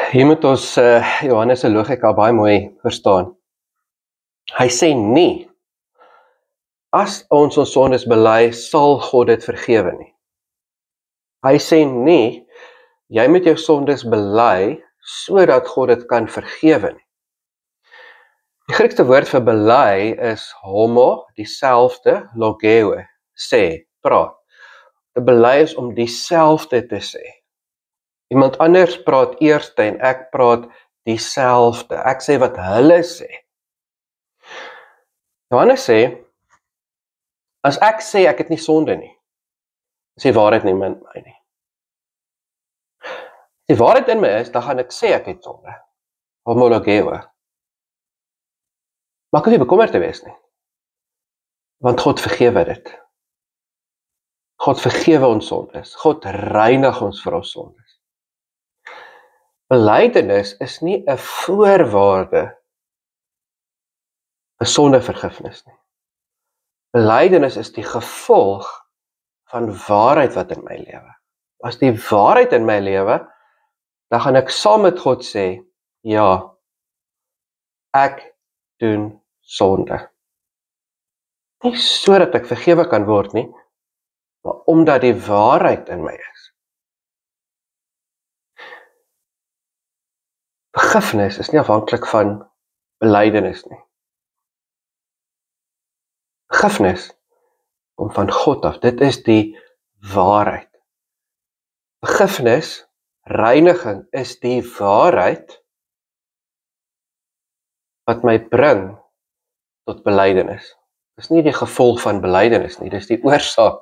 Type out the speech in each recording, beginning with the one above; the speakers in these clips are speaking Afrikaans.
Hier moet ons Johannes se logika baie mooi verstaan. Hy sê nie, as ons sondes bely, sal God dit vergewe nie. Hy sê nie, jy moet jou sondes bely, sodat God dit kan vergewe nie. Die Griekse woord vir bely is homo, dieselfde, logeo, sê, praat. Te bely is om dieselfde te sê. Iemand anders praat eerste en ek praat dieselfde. Ek sê wat hulle sê. Johannes sê, as ek sê ek het nie sonde nie, is die waarheid nie in my nie. As die waarheid in my is, dan gaan ek sê ek het sonde. Homologeo. Maar ek hoef nie bekommerd te wees nie. Want God vergewe dit. God vergewe ons sondes. God reinig ons vir ons sondes. Belydenis is nie 'n voorwaarde vir sondevergifnis nie. Belydenis is die gevolg van waarheid wat in my lewe. As die waarheid in my lewe, dan gaan ek saam met God sê, ja, ek doen sonde. Nie sodat ek vergewe kan word nie, maar omdat die waarheid in my is. Vergifnis is nie afhanklik van belydenis nie. Vergifnis kom van God af. Dit is die waarheid. Vergifnis, reiniging is die waarheid wat my bring tot belydenis. Dis nie die gevolg van belydenis nie, dis die oorsaak.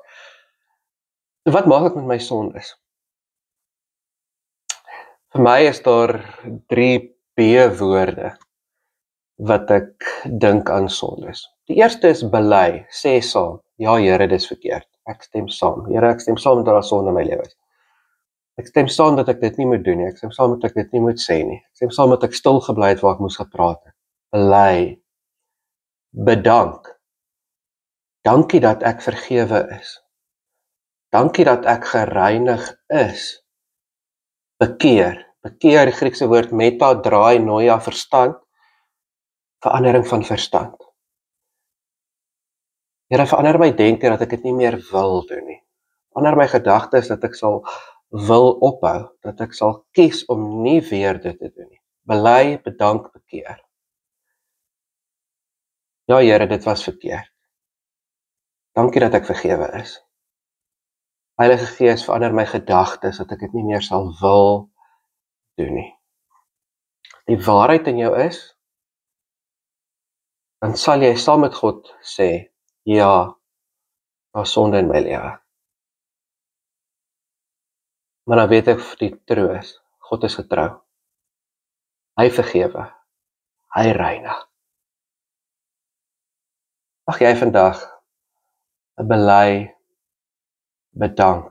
Wat maak ek met my sondes? Vir my is daar 3 B-woorde wat ek dink aan sondes. Die eerste is bely, sê saam. Ja, Here, dis verkeerd. Ek stem saam. Here, ek stem saam dat daar sonde in my lewe is. Ek stem saam dat ek dit nie moet doen nie. Ek stem saam dat ek dit nie moet sê nie. Ek stem saam dat ek stil gebly het waar ek moes gepraat het. Bely. Bedank. Dankie dat ek vergewe is. Dankie dat ek gereinig is. Bekeer. Bekeer, die Griekse woord meta, draai, noia, verstand. Verandering van verstand. Here, verander my denke dat ek dit nie meer wil doen nie. Verander my gedagtes dat ek sal wil ophou, dat ek sal kies om nie weer dit te doen nie. Bely, bedank, bekeer. Ja, Here, dit was verkeerd. Dankie dat ek vergewe is. Heilige Gees, verander my gedagtes dat ek dit nie meer sal wil doen nie. Die waarheid in jou is, dan sal jy saam met God sê, ja, daar is sonde in my lewe. Maar dan weet ek die troos, God is getrou. Hy vergewe, hy reinig. Mag jy vandag 'n bely, bedank,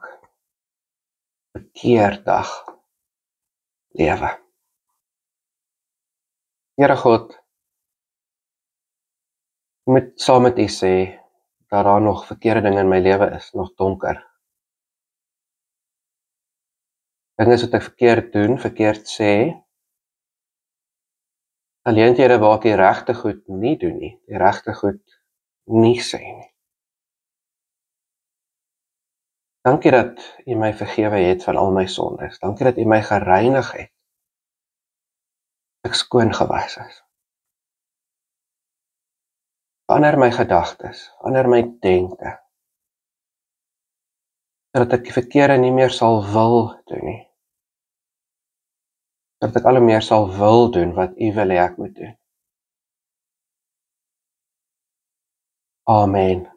bekeerdag lewe. Here God, ek moet saam met U sê dat daar nog verkeerde dinge in my lewe is, nog donker. Dinge wat ek verkeerd doen, verkeerd sê, geleenthede waar ek die regte goed nie doen nie, die regte goed nie sê nie. Dankie dat U my vergewe het van al my sondes. Dankie dat U my gereinig het. Ek skoon gewas is. Verander my gedagtes, verander my denke, sodat ek die verkeerde nie meer sal wil doen nie. Sodat ek al hoe meer sal wil doen wat U wil hê ek moet doen. Amen.